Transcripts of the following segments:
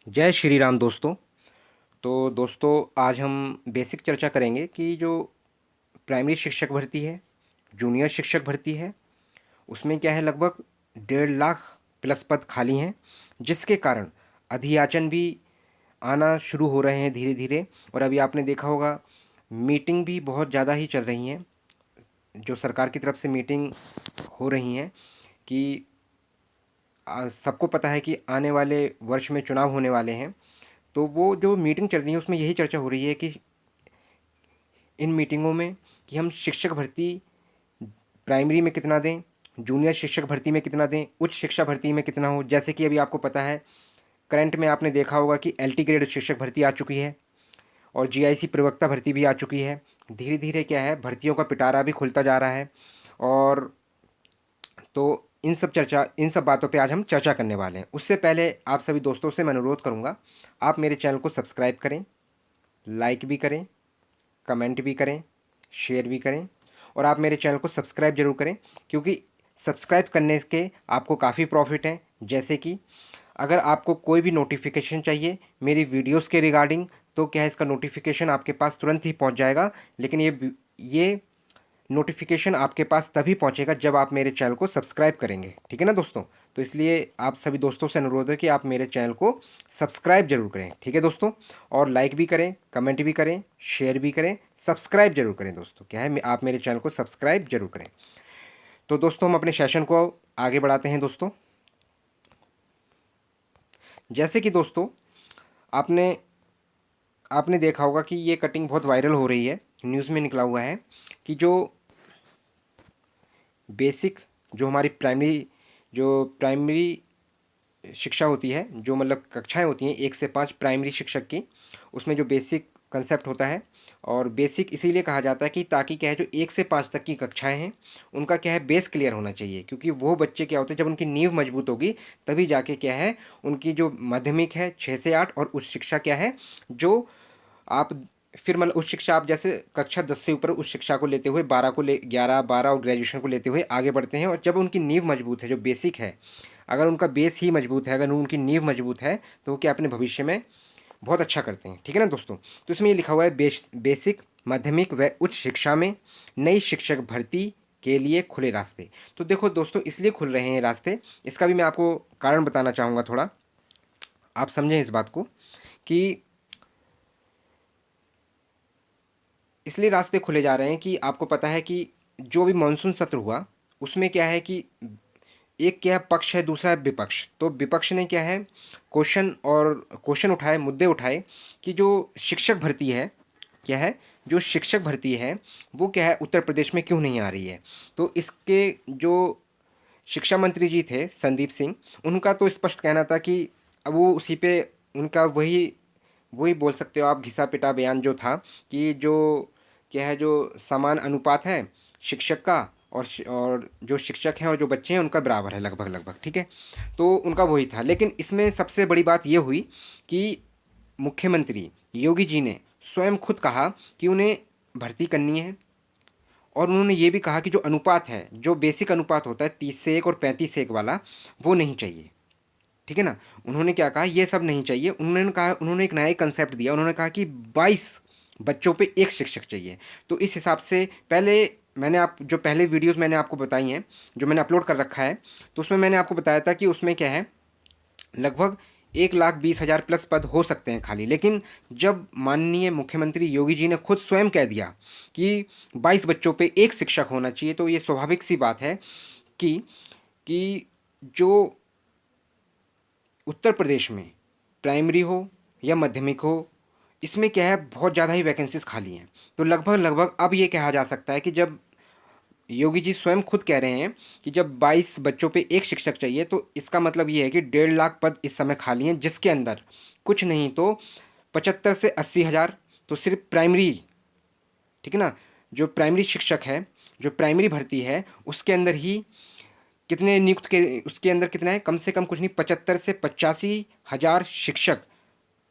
जय श्री राम दोस्तों। तो दोस्तों, आज हम बेसिक चर्चा करेंगे कि जो प्राइमरी शिक्षक भर्ती है, जूनियर शिक्षक भर्ती है, उसमें क्या है, लगभग 1.5 लाख प्लस पद खाली हैं, जिसके कारण अधियाचन भी आना शुरू हो रहे हैं धीरे धीरे। और अभी आपने देखा होगा, मीटिंग भी बहुत ज़्यादा ही चल रही हैं, जो सरकार की तरफ से मीटिंग हो रही हैं कि सबको पता है कि आने वाले वर्ष में चुनाव होने वाले हैं। तो वो जो मीटिंग चल रही है उसमें यही चर्चा हो रही है कि इन मीटिंगों में कि हम शिक्षक भर्ती प्राइमरी में कितना दें, जूनियर शिक्षक भर्ती में कितना दें, उच्च शिक्षा भर्ती में कितना हो। जैसे कि अभी आपको पता है, करंट में आपने देखा होगा कि एलटी ग्रेड शिक्षक भर्ती आ चुकी है और जीआईसी प्रवक्ता भर्ती भी आ चुकी है। धीरे धीरे क्या है, भर्तियों का पिटारा भी खुलता जा रहा है। और तो इन सब बातों पे आज हम चर्चा करने वाले हैं। उससे पहले आप सभी दोस्तों से मैं अनुरोध करूंगा, आप मेरे चैनल को सब्सक्राइब करें, लाइक भी करें, कमेंट भी करें, शेयर भी करें। और आप मेरे चैनल को सब्सक्राइब जरूर करें, क्योंकि सब्सक्राइब करने के आपको काफ़ी प्रॉफिट हैं। जैसे कि अगर आपको कोई भी नोटिफिकेशन चाहिए मेरी वीडियोस के रिगार्डिंग, तो क्या है, इसका नोटिफिकेशन आपके पास तुरंत ही पहुंच जाएगा। लेकिन ये नोटिफिकेशन आपके पास तभी पहुंचेगा जब आप मेरे चैनल को सब्सक्राइब करेंगे, ठीक है ना दोस्तों। तो इसलिए आप सभी दोस्तों से अनुरोध है कि आप मेरे चैनल को सब्सक्राइब जरूर करें, ठीक है दोस्तों। और लाइक भी करें, कमेंट भी करें, शेयर भी करें, सब्सक्राइब जरूर करें दोस्तों। क्या है, आप मेरे चैनल को सब्सक्राइब जरूर करें। तो दोस्तों, हम अपने सेशन को आगे बढ़ाते हैं दोस्तों। जैसे कि दोस्तों, आपने आपने देखा होगा कि ये कटिंग बहुत वायरल हो रही है, न्यूज़ में निकला हुआ है कि जो बेसिक जो हमारी प्राइमरी शिक्षा होती है, जो मतलब कक्षाएं होती हैं 1 से 5 प्राइमरी शिक्षक की, उसमें जो बेसिक कंसेप्ट होता है। और बेसिक इसीलिए कहा जाता है कि ताकि क्या है, जो 1 से 5 तक की कक्षाएं हैं उनका क्या है, बेस क्लियर होना चाहिए। क्योंकि वो बच्चे क्या होते हैं, जब उनकी नींव मजबूत होगी तभी जाके क्या है, उनकी जो माध्यमिक है 6 से 8 और उच्च शिक्षा क्या है, जो आप फिर मतलब उच्च शिक्षा आप जैसे कक्षा 10 से ऊपर उच्च शिक्षा को लेते हुए 12 को ले 11 12 और ग्रेजुएशन को लेते हुए आगे बढ़ते हैं। और जब उनकी नींव मजबूत है, जो बेसिक है, अगर उनका बेस ही मजबूत है, अगर उनकी नींव मजबूत है, तो वो क्या अपने भविष्य में बहुत अच्छा करते हैं, ठीक है ना दोस्तों। तो इसमें ये लिखा हुआ है, बेसिक, माध्यमिक व उच्च शिक्षा में नई शिक्षक भर्ती के लिए खुले रास्ते। तो देखो दोस्तों, इसलिए खुल रहे हैं रास्ते, इसका भी मैं आपको कारण बताना चाहूँगा थोड़ा, आप समझें इस बात को कि इसलिए रास्ते खुले जा रहे हैं कि आपको पता है कि जो भी मानसून सत्र हुआ उसमें क्या है कि एक क्या पक्ष है, दूसरा है विपक्ष। तो विपक्ष ने क्या है, क्वेश्चन उठाए, मुद्दे उठाए कि जो शिक्षक भर्ती है, क्या है, जो शिक्षक भर्ती है वो क्या है, उत्तर प्रदेश में क्यों नहीं आ रही है। तो इसके जो शिक्षा मंत्री जी थे संदीप सिंह, उनका तो स्पष्ट कहना था कि अब वो उसी पे उनका वही वही बोल सकते हो आप, घिसा पिटा बयान जो था कि जो क्या है, जो समान अनुपात है शिक्षक का और जो शिक्षक हैं और जो बच्चे हैं उनका बराबर है, लगभग लगभग, ठीक है। तो उनका वही था। लेकिन इसमें सबसे बड़ी बात ये हुई कि मुख्यमंत्री योगी जी ने स्वयं खुद कहा कि उन्हें भर्ती करनी है। और उन्होंने ये भी कहा कि जो अनुपात है, जो बेसिक अनुपात होता है 30 से 1 और 35 से 1 वाला, वो नहीं चाहिए, ठीक है ना। उन्होंने क्या कहा, ये सब नहीं चाहिए। उन्होंने कहा, उन्होंने एक नया कंसेप्ट दिया, उन्होंने कहा कि 22 बच्चों पे एक शिक्षक चाहिए। तो इस हिसाब से पहले जो पहले वीडियोस मैंने आपको बताई हैं, जो मैंने अपलोड कर रखा है, तो उसमें मैंने आपको बताया था कि उसमें क्या है, लगभग 1,20,000 प्लस पद हो सकते हैं खाली। लेकिन जब माननीय मुख्यमंत्री योगी जी ने खुद स्वयं कह दिया कि 22 बच्चों पे एक शिक्षक होना चाहिए, तो ये स्वाभाविक सी बात है कि कि जो उत्तर प्रदेश में प्राइमरी हो या माध्यमिक हो, इसमें क्या है, बहुत ज़्यादा ही वैकेंसीज खाली हैं। तो लगभग लगभग अब ये कहा जा सकता है कि जब योगी जी स्वयं खुद कह रहे हैं कि जब 22 बच्चों पे एक शिक्षक चाहिए, तो इसका मतलब ये है कि 1.5 लाख पद इस समय खाली हैं, जिसके अंदर कुछ नहीं तो 75 से 80 हज़ार तो सिर्फ प्राइमरी, ठीक है ना, जो प्राइमरी शिक्षक है, जो प्राइमरी भर्ती है उसके अंदर ही कितने नियुक्त के, उसके अंदर कितना है, कम से कम कुछ नहीं, 75 से 85 हज़ार शिक्षक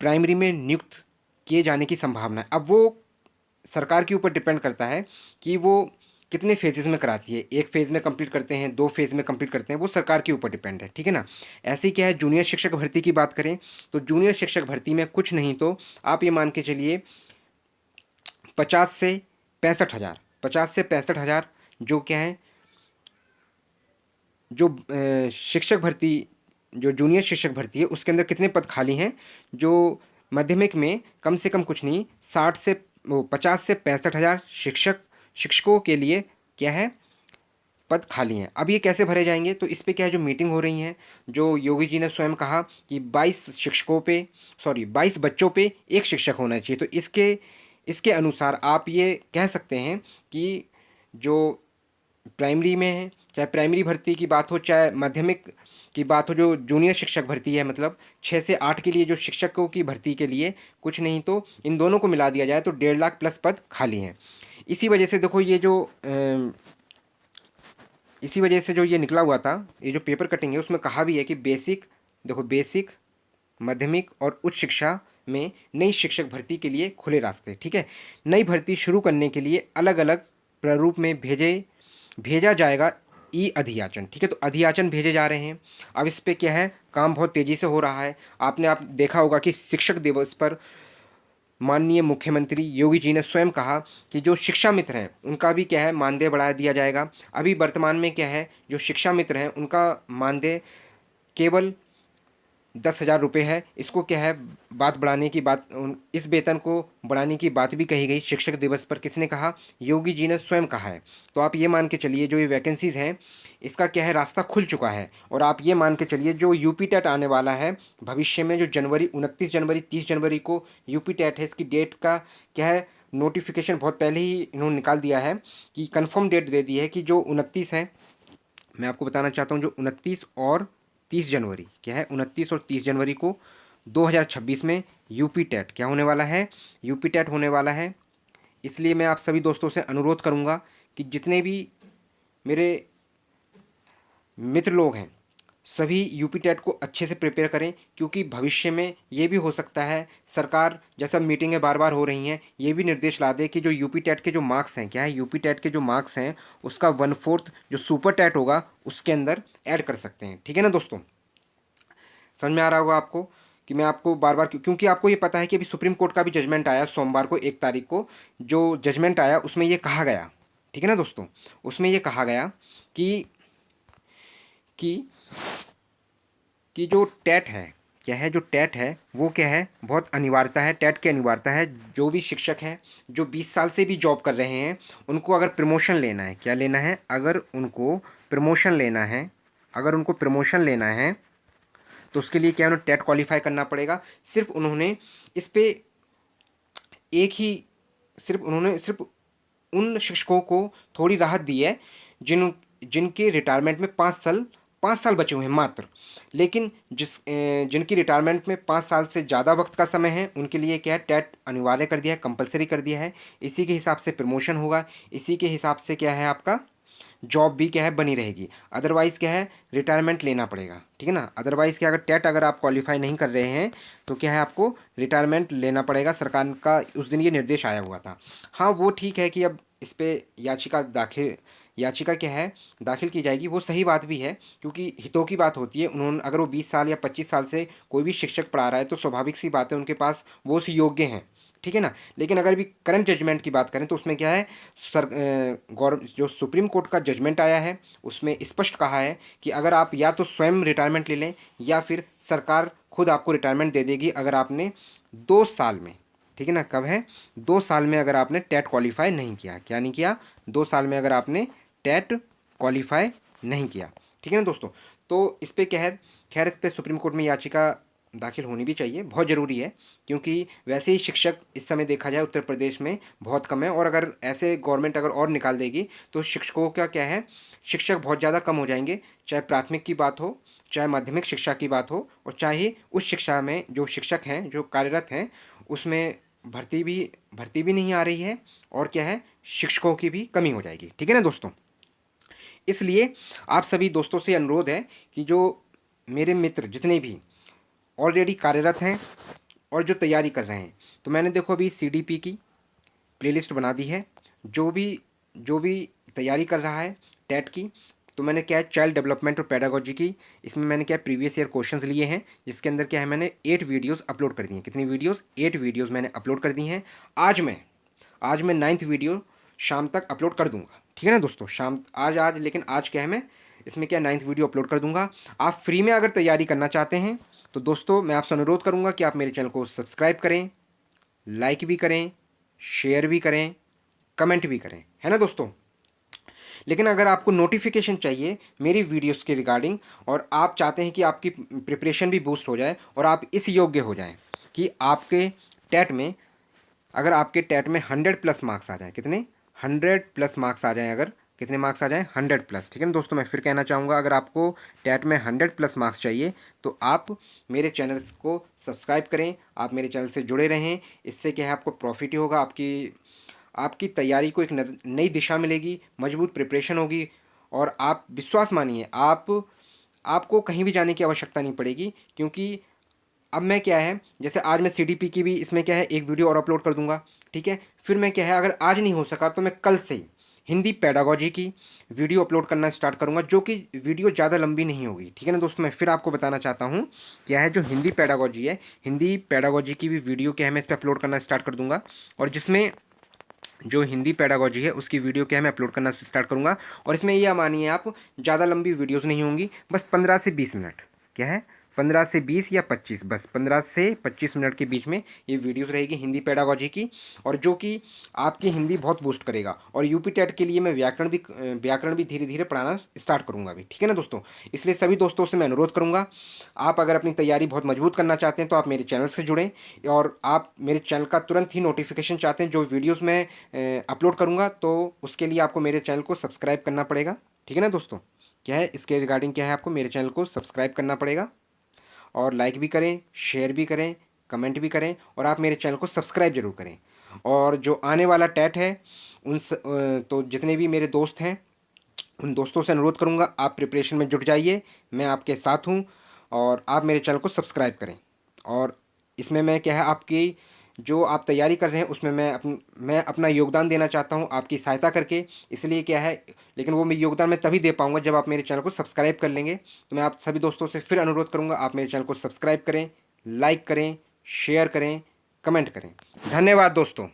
प्राइमरी में नियुक्त किए जाने की संभावना है। अब वो सरकार के ऊपर डिपेंड करता है कि वो कितने फेजेस में कराती है, एक फेज़ में कंप्लीट करते हैं, 2 फेज़ में कंप्लीट करते हैं, वो सरकार के ऊपर डिपेंड है, ठीक है ना। ऐसे ही क्या है, जूनियर शिक्षक भर्ती की बात करें तो जूनियर शिक्षक भर्ती में कुछ नहीं तो आप ये मान के चलिए 50 से 65 हज़ार, 50 से 65 हज़ार जो क्या है, जो शिक्षक भर्ती, जो जूनियर शिक्षक भर्ती है उसके अंदर कितने पद खाली हैं, जो माध्यमिक में कम से कम कुछ नहीं 50 से 65 हज़ार शिक्षकों के लिए क्या है, पद खाली हैं। अब ये कैसे भरे जाएंगे, तो इस पे क्या है, जो मीटिंग हो रही है, जो योगी जी ने स्वयं कहा कि 22 बच्चों पे एक शिक्षक होना चाहिए, तो इसके इसके अनुसार आप ये कह सकते हैं कि जो प्राइमरी में है, चाहे प्राइमरी भर्ती की बात हो चाहे माध्यमिक की बात हो, जो जूनियर शिक्षक भर्ती है, मतलब 6 से 8 के लिए जो शिक्षकों की भर्ती के लिए कुछ नहीं तो इन दोनों को मिला दिया जाए तो 1.5 लाख प्लस पद खाली हैं। इसी वजह से देखो ये जो इसी वजह से जो ये निकला हुआ था, ये जो पेपर कटिंग है उसमें कहा भी है कि बेसिक माध्यमिक और उच्च शिक्षा में नई शिक्षक भर्ती के लिए खुले रास्ते, ठीक है। नई भर्ती शुरू करने के लिए अलग अलग प्रारूप में भेजा जाएगा ई अधियाचन, ठीक है। तो अधियाचन भेजे जा रहे हैं। अब इस पे क्या है, काम बहुत तेज़ी से हो रहा है। आप देखा होगा कि शिक्षक दिवस पर माननीय मुख्यमंत्री योगी जी ने स्वयं कहा कि जो शिक्षा मित्र हैं उनका भी क्या है, मानदेय बढ़ा दिया जाएगा। अभी वर्तमान में क्या है, जो शिक्षा मित्र हैं उनका मानदेय केवल 10,000 रुपये है। इसको क्या है, बात बढ़ाने की बात इस वेतन को बढ़ाने की बात भी कही गई शिक्षक दिवस पर। किसने कहा, योगी जी ने स्वयं कहा है। तो आप ये मान के चलिए जो ये वैकेंसीज़ हैं इसका क्या है, रास्ता खुल चुका है। और आप ये मान के चलिए जो यूपी टेट आने वाला है भविष्य में, जो 29 जनवरी 30 जनवरी को यूपी टेट है, इसकी डेट का क्या है, नोटिफिकेशन बहुत पहले ही इन्होंने निकाल दिया है कि कंफर्म डेट दे दी है कि जो 29 है। मैं आपको बताना चाहता हूँ जो 29 और 30 जनवरी क्या है, 29 और 30 जनवरी को 2026 में यूपी टेट क्या होने वाला है, यूपी टेट होने वाला है। इसलिए मैं आप सभी दोस्तों से अनुरोध करूँगा कि जितने भी मेरे मित्र लोग हैं सभी यूपी टेट को अच्छे से प्रिपेयर करें, क्योंकि भविष्य में ये भी हो सकता है सरकार, जैसा मीटिंगें बार बार हो रही हैं, ये भी निर्देश ला दे कि जो यूपी टेट के जो मार्क्स हैं, क्या है, यूपी टेट के जो मार्क्स हैं उसका 1/4 जो सुपर टेट होगा उसके अंदर ऐड कर सकते हैं, ठीक है ना दोस्तों। समझ में आ रहा होगा आपको कि मैं आपको बार बार क्योंकि आपको ये पता है कि अभी सुप्रीम कोर्ट का भी जजमेंट आया सोमवार को 1 तारीख को। जो जजमेंट आया उसमें ये कहा गया, ठीक है ना दोस्तों, उसमें ये कहा गया कि कि कि जो टेट है, क्या है, जो टेट है वो क्या है, बहुत अनिवार्यता है, टेट की अनिवार्यता है। जो भी शिक्षक हैं जो 20 साल से भी जॉब कर रहे हैं उनको अगर प्रमोशन लेना है, क्या लेना है, अगर उनको प्रमोशन लेना है, अगर उनको प्रमोशन लेना है तो उसके लिए क्या, उन्हें टेट क्वालिफाई करना पड़ेगा। सिर्फ उन्होंने इस पे एक ही सिर्फ उन शिक्षकों को थोड़ी राहत दी है जिनके रिटायरमेंट में 5 साल बचे हुए हैं मात्र। लेकिन जिनकी रिटायरमेंट में 5 साल से ज़्यादा वक्त का समय है उनके लिए क्या है, टेट अनिवार्य कर दिया है, कंपलसरी कर दिया है। इसी के हिसाब से प्रमोशन होगा, इसी के हिसाब से क्या है, आपका जॉब भी क्या है, बनी रहेगी। अदरवाइज़ क्या है, रिटायरमेंट लेना पड़ेगा, ठीक है ना। अदरवाइज़ क्या, अगर टेट अगर आप क्वालिफाई नहीं कर रहे हैं तो क्या है, आपको रिटायरमेंट लेना पड़ेगा। सरकार का उस दिन ये निर्देश आया हुआ था। हाँ वो ठीक है कि अब इस पर याचिका क्या है, दाखिल की जाएगी, वो सही बात भी है, क्योंकि हितों की बात होती है। उन्होंने अगर वो 20 साल या 25 साल से कोई भी शिक्षक पढ़ा रहा है तो स्वाभाविक सी बात है उनके पास वो उस योग्य हैं, ठीक है ना। लेकिन अगर भी करंट जजमेंट की बात करें तो उसमें क्या है, जो सुप्रीम कोर्ट का जजमेंट आया है उसमें स्पष्ट कहा है कि अगर आप या तो स्वयं रिटायरमेंट ले लें या फिर सरकार खुद आपको रिटायरमेंट दे देगी अगर आपने 2 साल में, ठीक है ना, कब है, 2 साल में अगर आपने टेट क्वालिफाई नहीं किया, क्या नहीं किया, 2 साल में अगर आपने टेट क्वालिफाई नहीं किया, ठीक है ना दोस्तों। तो इस पर खैर इस पर सुप्रीम कोर्ट में याचिका दाखिल होनी भी चाहिए, बहुत ज़रूरी है, क्योंकि वैसे ही शिक्षक इस समय देखा जाए उत्तर प्रदेश में बहुत कम है। और अगर ऐसे गवर्नमेंट अगर और निकाल देगी तो शिक्षकों का क्या है, शिक्षक बहुत ज़्यादा कम हो जाएंगे, चाहे प्राथमिक की बात हो, चाहे माध्यमिक शिक्षा की बात हो, और चाहे उस शिक्षा में जो शिक्षक हैं जो कार्यरत हैं उसमें भर्ती भी नहीं आ रही है, और क्या है, शिक्षकों की भी कमी हो जाएगी, ठीक है ना दोस्तों। इसलिए आप सभी दोस्तों से अनुरोध है कि जो मेरे मित्र जितने भी ऑलरेडी कार्यरत हैं और जो तैयारी कर रहे हैं, तो मैंने देखो अभी सीडीपी की प्लेलिस्ट बना दी है। जो भी तैयारी कर रहा है टेट की, तो मैंने क्या है चाइल्ड डेवलपमेंट और पेडागोजी की, इसमें मैंने क्या प्रीवियस ईयर क्वेश्चंस लिए हैं, जिसके अंदर क्या है मैंने 8 वीडियोस अपलोड कर दी हैं। कितनी वीडियोस? 8 वीडियोस मैंने अपलोड कर दी हैं। आज मैं 9th वीडियो शाम तक अपलोड कर दूंगा, ठीक है ना दोस्तों। शाम आज लेकिन आज क्या है मैं इसमें क्या 9th वीडियो अपलोड कर दूंगा। आप फ्री में अगर तैयारी करना चाहते हैं तो दोस्तों मैं आपसे अनुरोध करूंगा कि आप मेरे चैनल को सब्सक्राइब करें, लाइक भी करें, शेयर भी करें, कमेंट भी करें, है ना दोस्तों। लेकिन अगर आपको नोटिफिकेशन चाहिए मेरी वीडियोस के रिगार्डिंग, और आप चाहते हैं कि आपकी प्रिपरेशन भी बूस्ट हो जाए और आप इस योग्य हो जाएं कि आपके टैट में, अगर आपके टैट में 100 प्लस मार्क्स आ जाएं, कितने? 100 प्लस मार्क्स आ जाएं, अगर कितने मार्क्स आ जाएं? 100 प्लस, ठीक है ना दोस्तों। मैं फिर कहना चाहूँगा, अगर आपको टैट में 100 प्लस मार्क्स चाहिए तो आप मेरे चैनल को सब्सक्राइब करें, आप मेरे चैनल से जुड़े रहें। इससे क्या है आपको प्रॉफिट ही होगा, आपकी आपकी तैयारी को एक नई दिशा मिलेगी, मजबूत प्रिपरेशन होगी, और आप विश्वास मानिए आपको कहीं भी जाने की आवश्यकता नहीं पड़ेगी। क्योंकि अब मैं क्या है, जैसे आज मैं सीडीपी की भी इसमें क्या है एक वीडियो और अपलोड कर दूंगा, ठीक है। फिर मैं क्या है, अगर आज नहीं हो सका तो मैं कल से ही हिंदी पेडागोजी की वीडियो अपलोड करना स्टार्ट करूंगा, जो कि वीडियो ज़्यादा लंबी नहीं होगी, ठीक है ना दोस्तों। मैं फिर आपको बताना चाहता हूँ क्या है, जो हिंदी पेडागोजी है, हिंदी पेडागोजी की भी वीडियो क्या है मैं इस पर अपलोड करना स्टार्ट कर दूंगा, और जिसमें जो हिंदी पेडागोजी है उसकी वीडियो क्या है मैं अपलोड करना स्टार्ट करूंगा। और इसमें यह मानिए आप, ज़्यादा लंबी वीडियोस नहीं होंगी, बस 15 से 20 मिनट, क्या है 15 से 20 या 25, बस 15 से 25 मिनट के बीच में ये वीडियोस रहेगी हिंदी पेडागोजी की, और जो कि आपकी हिंदी बहुत बूस्ट करेगा। और यूपी टेट के लिए मैं व्याकरण भी धीरे धीरे पढ़ाना स्टार्ट करूंगा अभी, ठीक है ना दोस्तों। इसलिए सभी दोस्तों से मैं अनुरोध करूंगा, आप अगर अपनी तैयारी बहुत मजबूत करना चाहते हैं तो आप मेरे चैनल से जुड़ें, और आप मेरे चैनल का तुरंत ही नोटिफिकेशन चाहते हैं जो वीडियोज़ मैं अपलोड करूँगा, तो उसके लिए आपको मेरे चैनल को सब्सक्राइब करना पड़ेगा, ठीक है ना दोस्तों। क्या है इसके रिगार्डिंग क्या है, आपको मेरे चैनल को सब्सक्राइब करना पड़ेगा, और लाइक भी करें, शेयर भी करें, कमेंट भी करें, और आप मेरे चैनल को सब्सक्राइब जरूर करें। और जो आने वाला टैट है तो जितने भी मेरे दोस्त हैं उन दोस्तों से अनुरोध करूंगा आप प्रिपरेशन में जुट जाइए, मैं आपके साथ हूं, और आप मेरे चैनल को सब्सक्राइब करें। और इसमें मैं क्या है, आपकी जो आप तैयारी कर रहे हैं उसमें मैं अपना योगदान देना चाहता हूं आपकी सहायता करके, इसलिए क्या है, लेकिन वो मैं योगदान मैं तभी दे पाऊंगा जब आप मेरे चैनल को सब्सक्राइब कर लेंगे। तो मैं आप सभी दोस्तों से फिर अनुरोध करूंगा, आप मेरे चैनल को सब्सक्राइब करें, लाइक करें, शेयर करें, कमेंट करें। धन्यवाद दोस्तों।